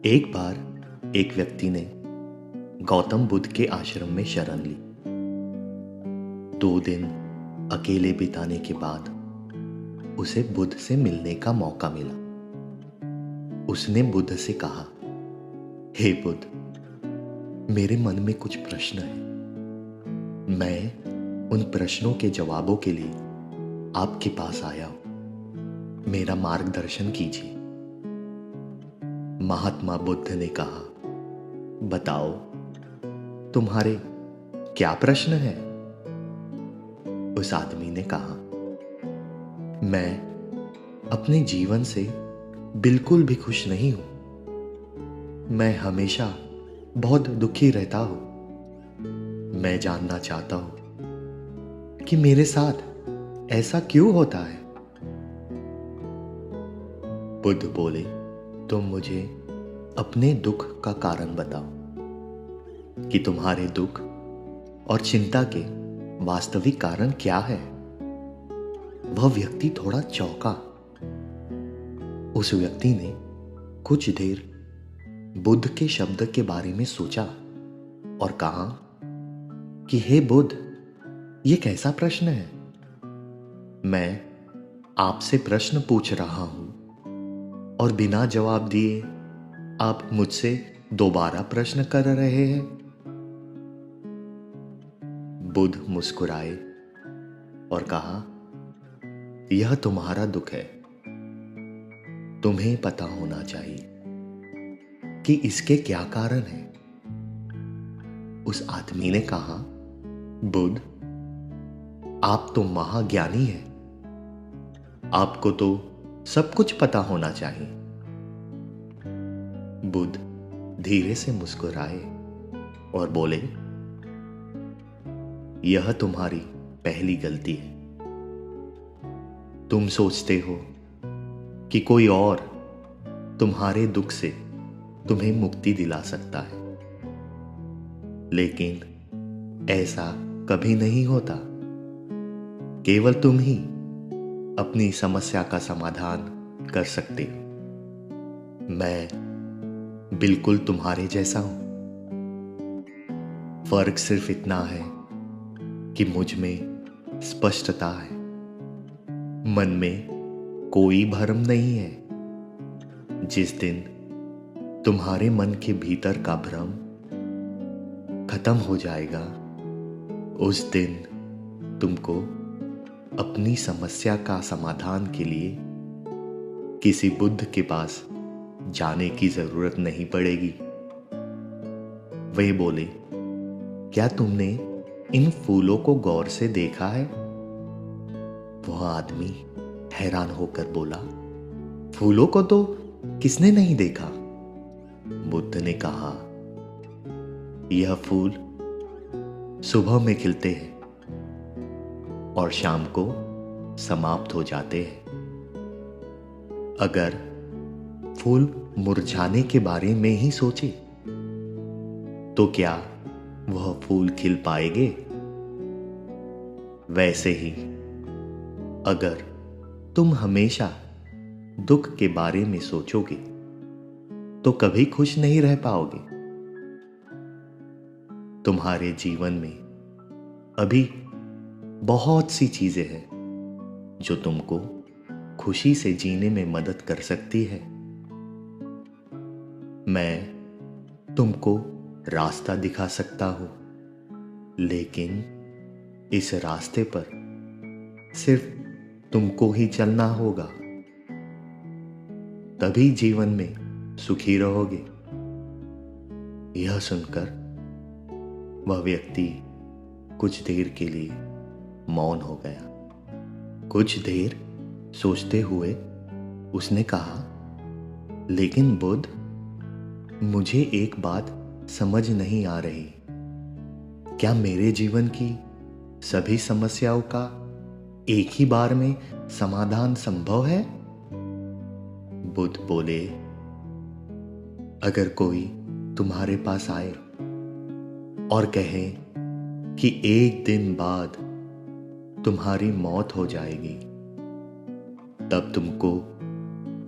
एक बार एक व्यक्ति ने गौतम बुद्ध के आश्रम में शरण ली। 2 दिन अकेले बिताने के बाद उसे बुद्ध से मिलने का मौका मिला। उसने बुद्ध से कहा, हे बुद्ध, मेरे मन में कुछ प्रश्न है। मैं उन प्रश्नों के जवाबों के लिए आपके पास आया हूं। मेरा मार्गदर्शन कीजिए। महात्मा बुद्ध ने कहा, बताओ, तुम्हारे क्या प्रश्न है? उस आदमी ने कहा, मैं अपने जीवन से बिल्कुल भी खुश नहीं हूं। मैं हमेशा बहुत दुखी रहता हूं। मैं जानना चाहता हूं कि मेरे साथ ऐसा क्यों होता है। बुद्ध बोले, तुम मुझे अपने दुख का कारण बताओ कि तुम्हारे दुख और चिंता के वास्तविक कारण क्या है। वह व्यक्ति थोड़ा चौंका। उस व्यक्ति ने कुछ देर बुद्ध के शब्द के बारे में सोचा और कहा कि हे बुद्ध, यह कैसा प्रश्न है? मैं आपसे प्रश्न पूछ रहा हूं और बिना जवाब दिए आप मुझसे दोबारा प्रश्न कर रहे हैं। बुद्ध मुस्कुराए और कहा, यह तुम्हारा दुख है। तुम्हें पता होना चाहिए कि इसके क्या कारण हैं। उस आदमी ने कहा, बुद्ध, आप तो महाज्ञानी हैं। आपको तो सब कुछ पता होना चाहिए। बुद्ध धीरे से मुस्कुराए और बोले, यह तुम्हारी पहली गलती है। तुम सोचते हो कि कोई और तुम्हारे दुख से तुम्हें मुक्ति दिला सकता है, लेकिन ऐसा कभी नहीं होता। केवल तुम ही अपनी समस्या का समाधान कर सकते हो। मैं बिल्कुल तुम्हारे जैसा हूं। फर्क सिर्फ इतना है कि मुझ में स्पष्टता है। मन में कोई भ्रम नहीं है। जिस दिन तुम्हारे मन के भीतर का भ्रम खत्म हो जाएगा, उस दिन तुमको अपनी समस्या का समाधान के लिए किसी बुद्ध के पास जाने की जरूरत नहीं पड़ेगी। वे बोले, क्या तुमने इन फूलों को गौर से देखा है? वह आदमी हैरान होकर बोला, फूलों को तो किसने नहीं देखा? बुद्ध ने कहा, यह फूल सुबह में खिलते हैं और शाम को समाप्त हो जाते हैं। अगर फूल मुरझाने के बारे में ही सोचे तो क्या वह फूल खिल पाएंगे? वैसे ही अगर तुम हमेशा दुख के बारे में सोचोगे तो कभी खुश नहीं रह पाओगे। तुम्हारे जीवन में अभी बहुत सी चीजें हैं जो तुमको खुशी से जीने में मदद कर सकती है। मैं तुमको रास्ता दिखा सकता हूं, लेकिन इस रास्ते पर सिर्फ तुमको ही चलना होगा। तभी जीवन में सुखी रहोगे। यह सुनकर वह व्यक्ति कुछ देर के लिए मौन हो गया। कुछ देर सोचते हुए उसने कहा, लेकिन बुद्ध, मुझे एक बात समझ नहीं आ रही। क्या मेरे जीवन की सभी समस्याओं का एक ही बार में समाधान संभव है? बुद्ध बोले, अगर कोई तुम्हारे पास आए और कहे कि एक दिन बाद तुम्हारी मौत हो जाएगी, तब तुमको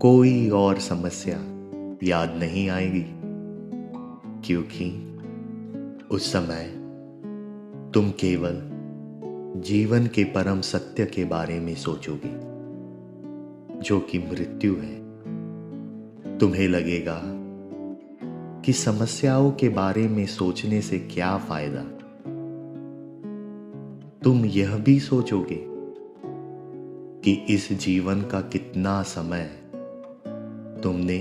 कोई और समस्या याद नहीं आएगी, क्योंकि उस समय तुम केवल जीवन के परम सत्य के बारे में सोचोगे, जो कि मृत्यु है। तुम्हें लगेगा कि समस्याओं के बारे में सोचने से क्या फायदा। तुम यह भी सोचोगे कि इस जीवन का कितना समय तुमने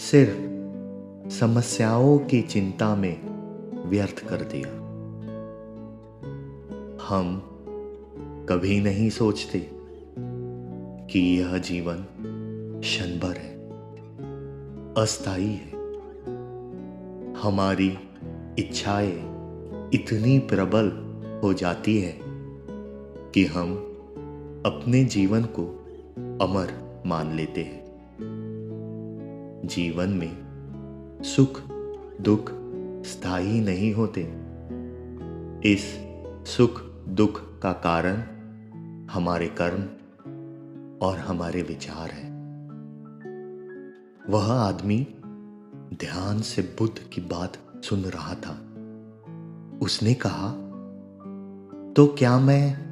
सिर्फ समस्याओं की चिंता में व्यर्थ कर दिया। हम कभी नहीं सोचते कि यह जीवन क्षणभर है, अस्थायी है। हमारी इच्छाएं इतनी प्रबल हो जाती है कि हम अपने जीवन को अमर मान लेते हैं। जीवन में सुख दुख स्थायी नहीं होते। इस सुख दुख का कारण हमारे कर्म और हमारे विचार है। वह आदमी ध्यान से बुद्ध की बात सुन रहा था। उसने कहा, तो क्या मैं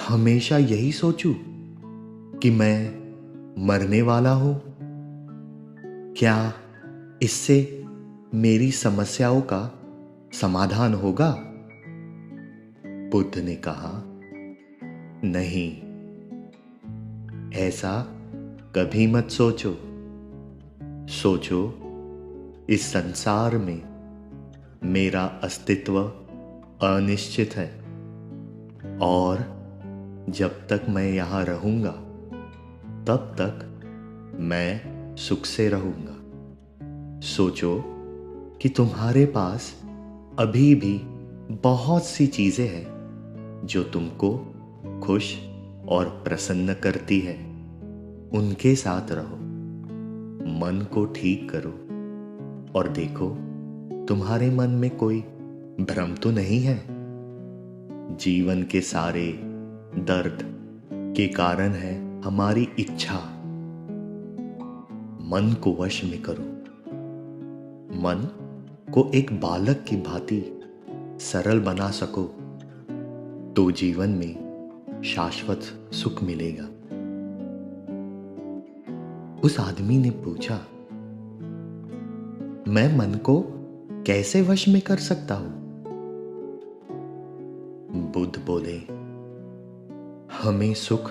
हमेशा यही सोचूं कि मैं मरने वाला हूं? क्या इससे मेरी समस्याओं का समाधान होगा? बुद्ध ने कहा, नहीं, ऐसा कभी मत सोचो। सोचो, इस संसार में मेरा अस्तित्व अनिश्चित है और जब तक मैं यहां रहूंगा तब तक मैं सुख से रहूंगा। सोचो कि तुम्हारे पास अभी भी बहुत सी चीजें हैं जो तुमको खुश और प्रसन्न करती है। उनके साथ रहो, मन को ठीक करो और देखो तुम्हारे मन में कोई भ्रम तो नहीं है। जीवन के सारे दर्द के कारण है हमारी इच्छा। मन को वश में करो। मन को एक बालक की भांति सरल बना सको तो जीवन में शाश्वत सुख मिलेगा। उस आदमी ने पूछा, मैं मन को कैसे वश में कर सकता हूं? बुद्ध बोले, हमें सुख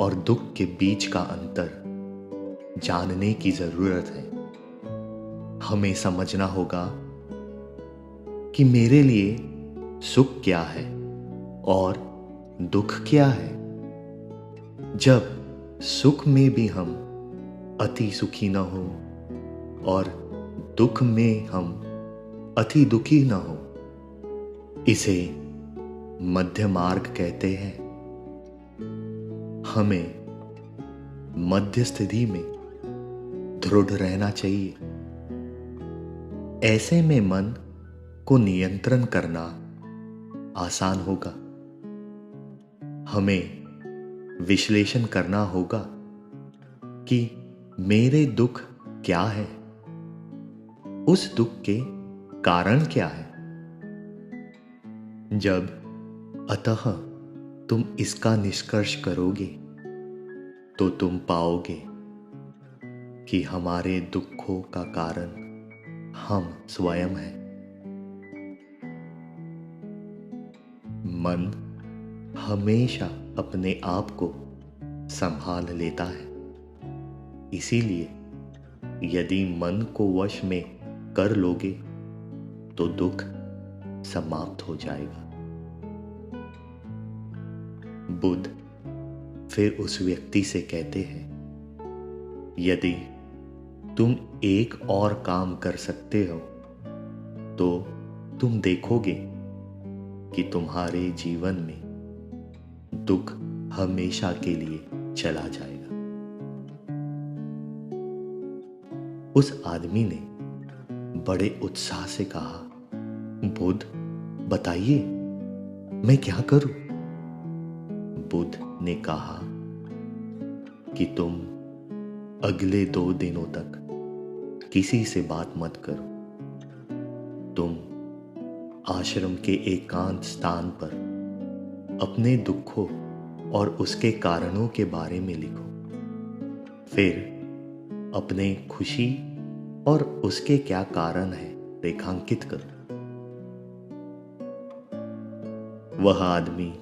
और दुख के बीच का अंतर जानने की जरूरत है। हमें समझना होगा कि मेरे लिए सुख क्या है और दुख क्या है। जब सुख में भी हम अति सुखी न हो और दुख में हम अति दुखी न हो, इसे मध्य मार्ग कहते हैं। हमें मध्य स्थिति में दृढ़ रहना चाहिए। ऐसे में मन को नियंत्रण करना आसान होगा। हमें विश्लेषण करना होगा कि मेरे दुख क्या है, उस दुख के कारण क्या है। जब अतः तुम इसका निष्कर्ष करोगे तो तुम पाओगे कि हमारे दुखों का कारण हम स्वयं हैं। मन हमेशा अपने आप को संभाल लेता है। इसीलिए यदि मन को वश में कर लोगे तो दुख समाप्त हो जाएगा। बुद्ध फिर उस व्यक्ति से कहते हैं, यदि तुम एक और काम कर सकते हो तो तुम देखोगे कि तुम्हारे जीवन में दुख हमेशा के लिए चला जाएगा। उस आदमी ने बड़े उत्साह से कहा, बुद्ध बताइए, मैं क्या करूं? बुद्ध ने कहा कि तुम अगले 2 दिनों तक किसी से बात मत करो। तुम आश्रम के एकांत स्थान पर अपने दुखों और उसके कारणों के बारे में लिखो। फिर अपने खुशी और उसके क्या कारण है रेखांकित करो। वह आदमी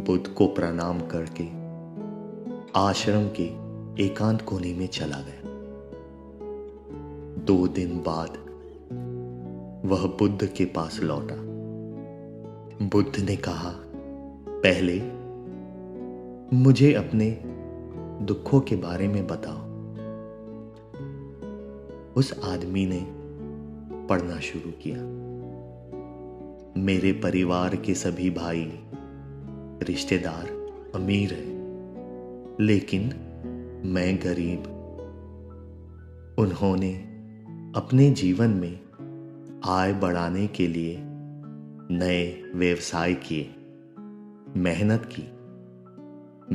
बुद्ध को प्रणाम करके आश्रम के एकांत कोने में चला गया। 2 दिन बाद वह बुद्ध के पास लौटा। बुद्ध ने कहा, पहले मुझे अपने दुखों के बारे में बताओ। उस आदमी ने पढ़ना शुरू किया। मेरे परिवार के सभी भाई रिश्तेदार अमीर हैं, लेकिन मैं गरीब। उन्होंने अपने जीवन में आय बढ़ाने के लिए नए व्यवसाय किए, मेहनत की।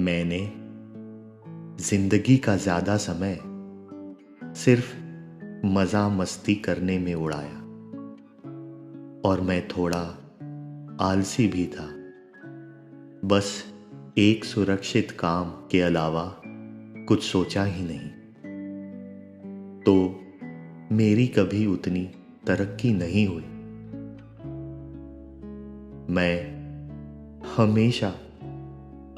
मैंने जिंदगी का ज्यादा समय सिर्फ मजा मस्ती करने में उड़ाया और मैं थोड़ा आलसी भी था। बस एक सुरक्षित काम के अलावा कुछ सोचा ही नहीं। तो मेरी कभी उतनी तरक्की नहीं हुई। मैं हमेशा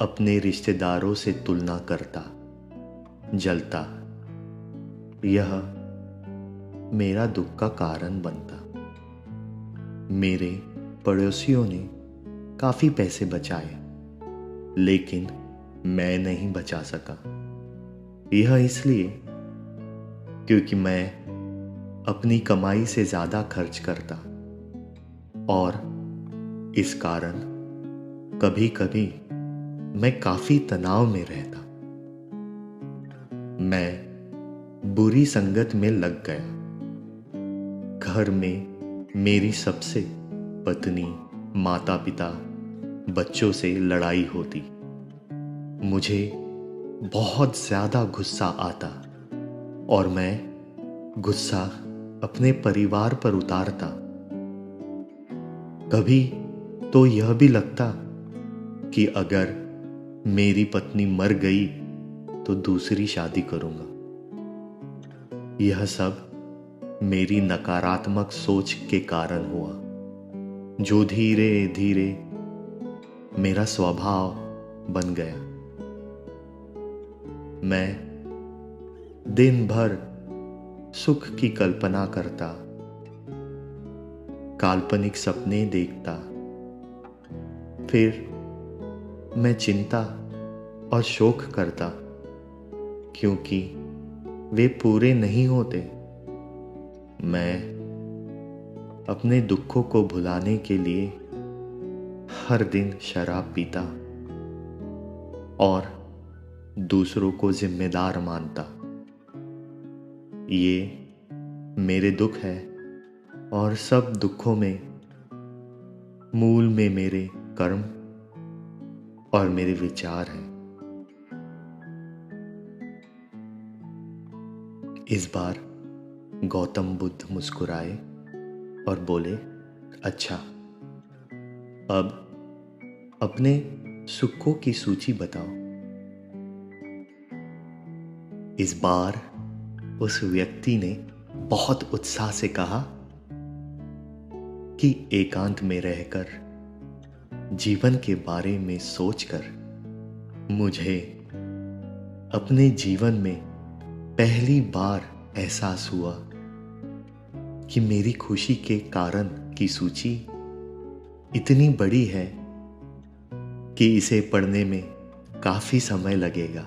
अपने रिश्तेदारों से तुलना करता, जलता। यह मेरा दुख का कारण बनता। मेरे पड़ोसियों ने काफी पैसे बचाए, लेकिन मैं नहीं बचा सका। यह इसलिए क्योंकि मैं अपनी कमाई से ज्यादा खर्च करता और इस कारण कभी कभी मैं काफी तनाव में रहता। मैं बुरी संगत में लग गया। घर में मेरी सबसे पत्नी, माता पिता, बच्चों से लड़ाई होती। मुझे बहुत ज्यादा गुस्सा आता और मैं गुस्सा अपने परिवार पर उतारता। कभी तो यह भी लगता कि अगर मेरी पत्नी मर गई तो दूसरी शादी करूंगा। यह सब मेरी नकारात्मक सोच के कारण हुआ, जो धीरे धीरे मेरा स्वभाव बन गया। मैं दिन भर सुख की कल्पना करता, काल्पनिक सपने देखता। फिर मैं चिंता और शोक करता क्योंकि वे पूरे नहीं होते। मैं अपने दुखों को भुलाने के लिए हर दिन शराब पीता और दूसरों को जिम्मेदार मानता। ये मेरे दुख है और सब दुखों में मूल में मेरे कर्म और मेरे विचार हैं। इस बार गौतम बुद्ध मुस्कुराए और बोले, अच्छा, अब अपने सुखों की सूची बताओ। इस बार उस व्यक्ति ने बहुत उत्साह से कहा कि एकांत में रहकर जीवन के बारे में सोचकर मुझे अपने जीवन में पहली बार एहसास हुआ कि मेरी खुशी के कारण की सूची इतनी बड़ी है कि इसे पढ़ने में काफी समय लगेगा।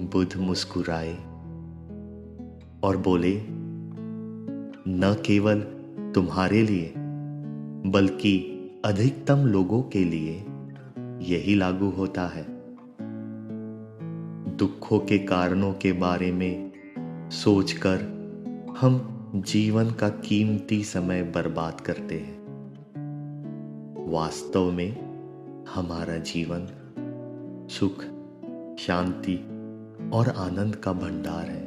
बुद्ध मुस्कुराए और बोले, न केवल तुम्हारे लिए बल्कि अधिकतम लोगों के लिए यही लागू होता है। दुखों के कारणों के बारे में सोचकर हम जीवन का कीमती समय बर्बाद करते हैं। वास्तव में हमारा जीवन सुख, शांति और आनंद का भंडार है।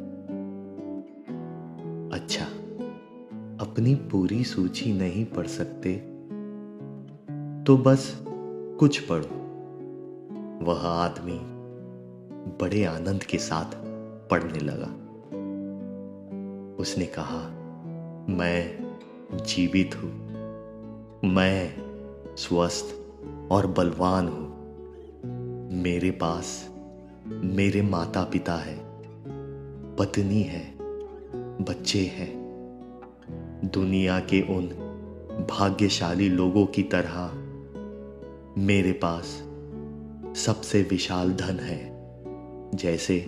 अपनी पूरी सूची नहीं पढ़ सकते तो बस कुछ पढ़ो। वह आदमी बड़े आनंद के साथ पढ़ने लगा। उसने कहा, मैं जीवित हूं, मैं स्वस्थ और बलवान हूं। मेरे पास मेरे माता पिता है, पत्नी है, बच्चे हैं। दुनिया के उन भाग्यशाली लोगों की तरह मेरे पास सबसे विशाल धन है, जैसे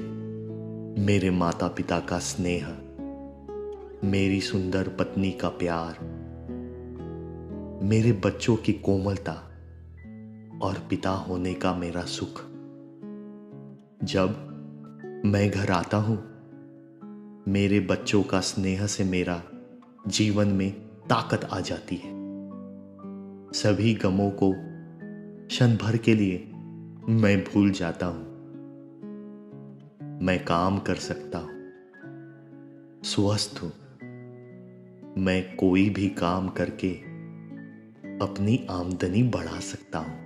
मेरे माता पिता का स्नेह, मेरी सुंदर पत्नी का प्यार, मेरे बच्चों की कोमलता और पिता होने का मेरा सुख। जब मैं घर आता हूं, मेरे बच्चों का स्नेह से मेरा जीवन में ताकत आ जाती है। सभी गमों को क्षण भर के लिए मैं भूल जाता हूं। मैं काम कर सकता हूं, स्वस्थ हूं। मैं कोई भी काम करके अपनी आमदनी बढ़ा सकता हूं।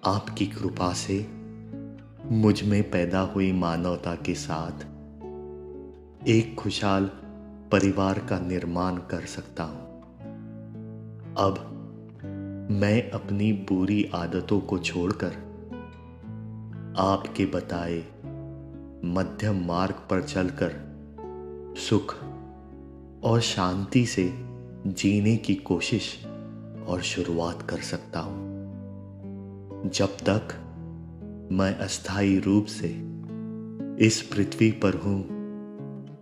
आपकी कृपा से मुझ में पैदा हुई मानवता के साथ एक खुशहाल परिवार का निर्माण कर सकता हूं। अब मैं अपनी बुरी आदतों को छोड़कर आपके बताए मध्यम मार्ग पर चलकर सुख और शांति से जीने की कोशिश और शुरुआत कर सकता हूं। जब तक मैं अस्थायी रूप से इस पृथ्वी पर हूं,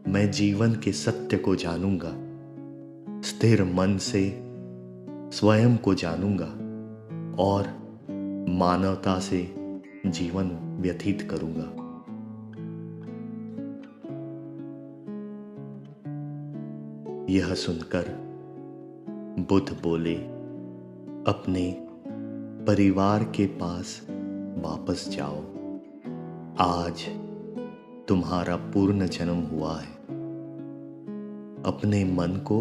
मैं जीवन के सत्य को जानूंगा, स्थिर मन से स्वयं को जानूंगा और मानवता से जीवन व्यतीत करूंगा। यह सुनकर बुद्ध बोले, अपने परिवार के पास वापस जाओ। आज तुम्हारा पूर्ण जन्म हुआ है। अपने मन को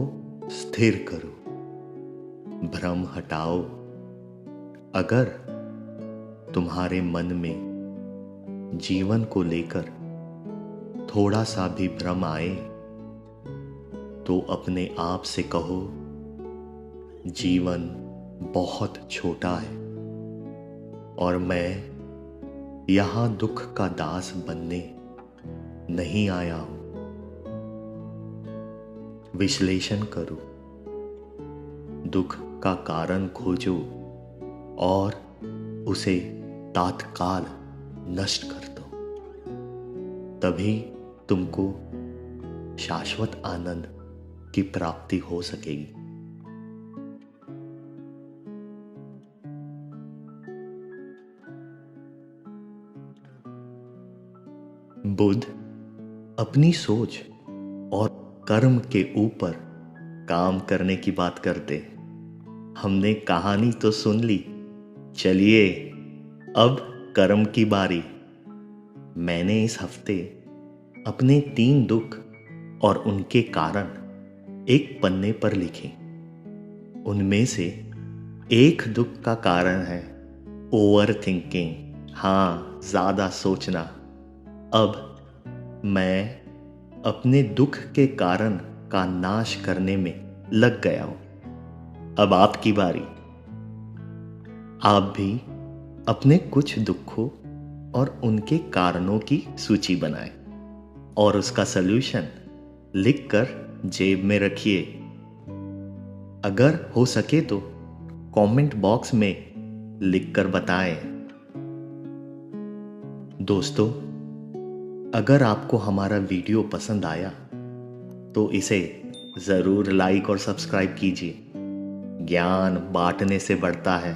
स्थिर करो, भ्रम हटाओ। अगर तुम्हारे मन में जीवन को लेकर थोड़ा सा भी भ्रम आए तो अपने आप से कहो, जीवन बहुत छोटा है और मैं यहां दुख का दास बनने नहीं आया हूं। विश्लेषण करो, दुख का कारण खोजो और उसे तात्काल नष्ट कर दो। तभी तुमको शाश्वत आनंद की प्राप्ति हो सकेगी। बुद्ध अपनी सोच और कर्म के ऊपर काम करने की बात करते। हमने कहानी तो सुन ली, चलिए अब कर्म की बारी। मैंने इस हफ्ते अपने 3 दुख और उनके कारण एक पन्ने पर लिखे। उनमें से एक दुख का कारण है ओवर थिंकिंग, हाँ, ज्यादा सोचना। अब मैं अपने दुख के कारण का नाश करने में लग गया हूं। अब आपकी बारी। आप भी अपने कुछ दुखों और उनके कारणों की सूची बनाएं और उसका सलूशन लिखकर जेब में रखिए। अगर हो सके तो कमेंट बॉक्स में लिखकर बताएं। दोस्तों, अगर आपको हमारा वीडियो पसंद आया तो इसे जरूर लाइक और सब्सक्राइब कीजिए। ज्ञान बांटने से बढ़ता है।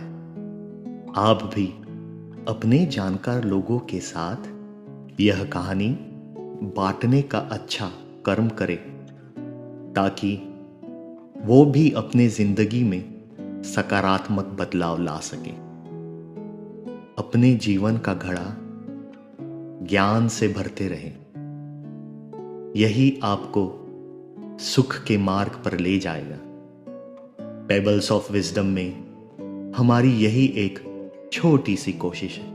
आप भी अपने जानकार लोगों के साथ यह कहानी बांटने का अच्छा कर्म करें, ताकि वो भी अपने जिंदगी में सकारात्मक बदलाव ला सके। अपने जीवन का घड़ा ज्ञान से भरते रहें। यही आपको सुख के मार्ग पर ले जाएगा। पेबल्स ऑफ विजडम में हमारी यही एक छोटी सी कोशिश है।